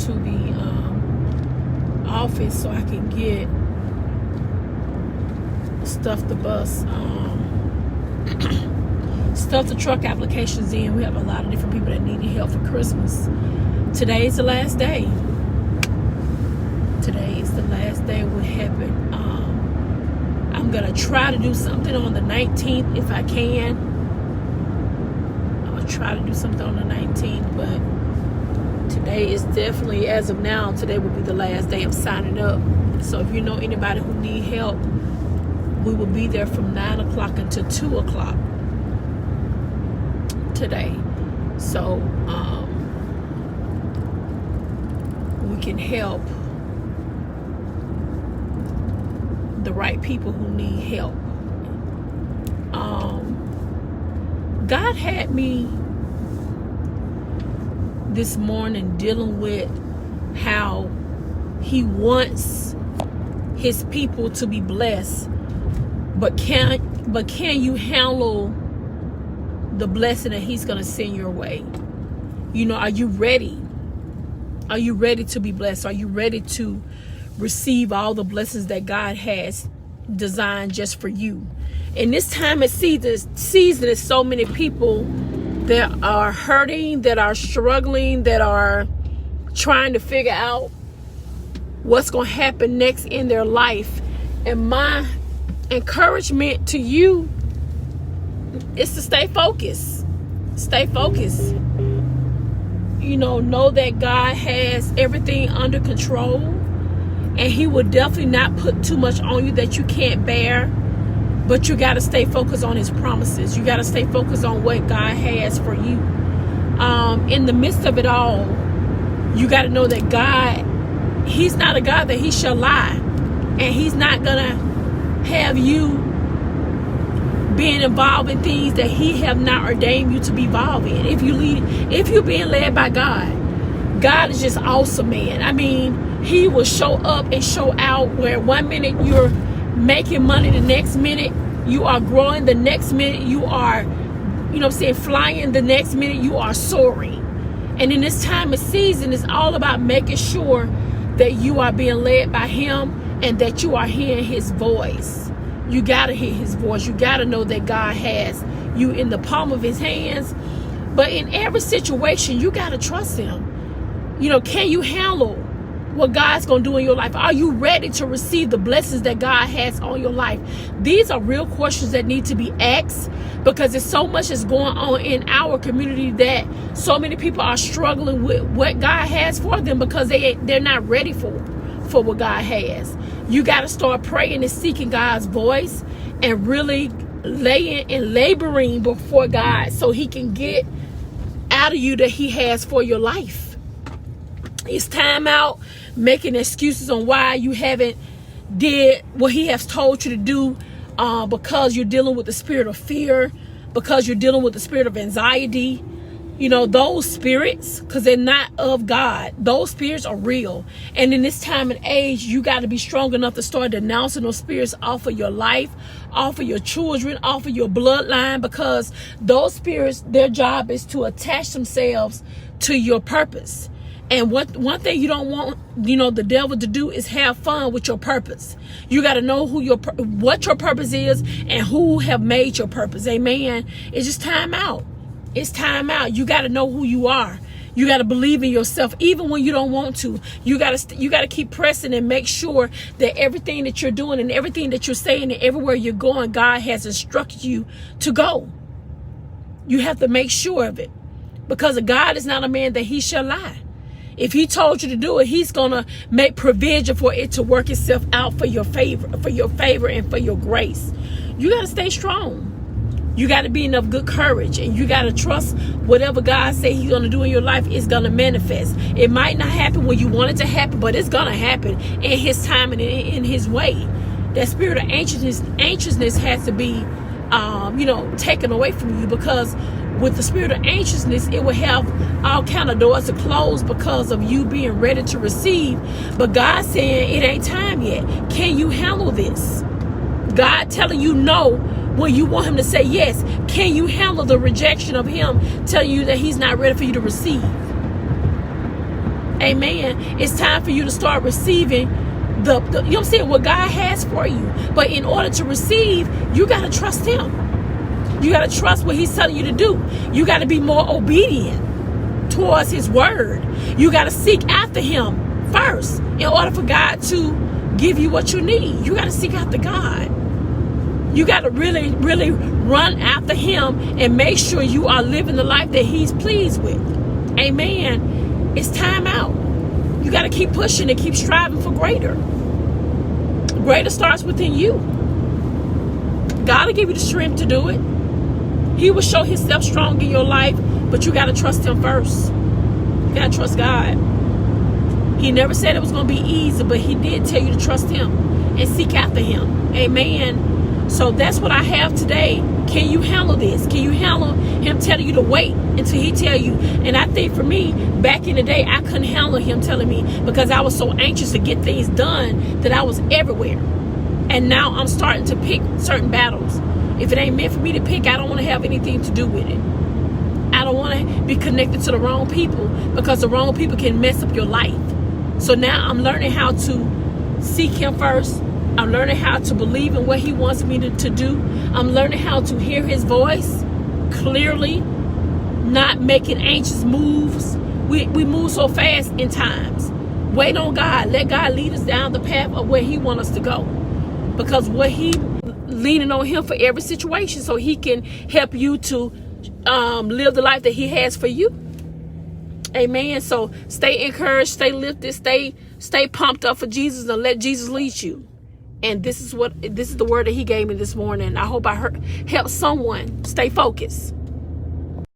to the office so I can get stuff the bus, stuff the truck applications in. We have a lot of different people that need help for Christmas. Today is the last day. Today is the last day what happened. I'm gonna try to do something on the 19th if I can. I'm gonna try to do something on the 19th, but today is definitely, as of now, today will be the last day of signing up. So if you know anybody who need help, we will be there from 9 o'clock until 2 o'clock today. So we can help the right people who need help. God had me this morning dealing with how he wants his people to be blessed, but can you handle the blessing that he's going to send your way? You know, are you ready? Are you ready to be blessed? Are you ready to receive all the blessings that God has designed just for you? In this time of season, there's so many people that are hurting, that are struggling, that are trying to figure out what's going to happen next in their life. And my encouragement to you is to stay focused. Stay focused. You know that God has everything under control, and he will definitely not put too much on you that you can't bear. But you got to stay focused on his promises. You got to stay focused on what God has for you. In the midst of it all, you got to know that God, he's not a God that he shall lie. And he's not going to have you being involved in things that he have not ordained you to be involved in. If you're being led by God, God is just awesome, man. I mean, he will show up and show out, where one minute you're making money, the next minute you are growing, the next minute you are, flying, the next minute you are soaring. And in this time of season, it's all about making sure that you are being led by him and that you are hearing his voice. You got to hear his voice. You got to know that God has you in the palm of his hands. But in every situation, you got to trust him. Can you handle what God's going to do in your life? Are you ready to receive the blessings that God has on your life? These are real questions that need to be asked, because there's so much that's going on in our community that so many people are struggling with what God has for them because they're not ready for what God has. You got to start praying and seeking God's voice and really laying and laboring before God so he can get out of you that he has for your life. It's time out making excuses on why you haven't did what he has told you to do, because you're dealing with the spirit of fear, because you're dealing with the spirit of anxiety. Those spirits, because they're not of God, those spirits are real. And in this time and age, you got to be strong enough to start denouncing those spirits off of your life, off of your children, off of your bloodline, because those spirits, their job is to attach themselves to your purpose. And one thing you don't want, the devil to do is have fun with your purpose. You got to know what your purpose is and who have made your purpose. Amen. It's just time out. It's time out. You got to know who you are. You got to believe in yourself, even when you don't want to. You got to keep pressing and make sure that everything that you're doing and everything that you're saying and everywhere you're going, God has instructed you to go. You have to make sure of it, because God is not a man that he shall lie. If he told you to do it, he's going to make provision for it to work itself out for your favor and for your grace. You got to stay strong. You got to be enough good courage, and you got to trust whatever God say he's going to do in your life is going to manifest. It might not happen when you want it to happen, but it's going to happen in his time and in his way. That spirit of anxiousness has to be, taken away from you, because with the spirit of anxiousness, it will have all kind of doors to close because of you being ready to receive. But God saying it ain't time yet. Can you handle this? God telling you no when you want him to say yes. Can you handle the rejection of him telling you that he's not ready for you to receive? Amen. It's time for you to start receiving the you know what I'm saying, what God has for you. But in order to receive, you got to trust him. You got to trust what he's telling you to do. You got to be more obedient towards his word. You got to seek after him first in order for God to give you what you need. You got to seek after God. You got to really, really run after him and make sure you are living the life that he's pleased with. Amen. It's time out. You got to keep pushing and keep striving for greater. Greater starts within you. God will give you the strength to do it. He will show himself strong in your life, but you got to trust him first. You got to trust God. He never said it was going to be easy, but he did tell you to trust him and seek after him. Amen. So that's what I have today. Can you handle this? Can you handle him telling you to wait until he tell you? And I think for me, back in the day, I couldn't handle him telling me because I was so anxious to get things done that I was everywhere. And now I'm starting to pick certain battles. If it ain't meant for me to pick, I don't want to have anything to do with it. I don't want to be connected to the wrong people because the wrong people can mess up your life. So now I'm learning how to seek him first. I'm learning how to believe in what he wants me to do. I'm learning how to hear his voice clearly, not making anxious moves. We move so fast in times. Wait on God. Let God lead us down the path of where he wants us to go. Because what he leaning on him for every situation so he can help you to live the life that he has for you. Amen. So stay encouraged, stay lifted, stay pumped up for Jesus and let Jesus lead you. And this is the word that he gave me this morning. I hope I helped someone stay focused.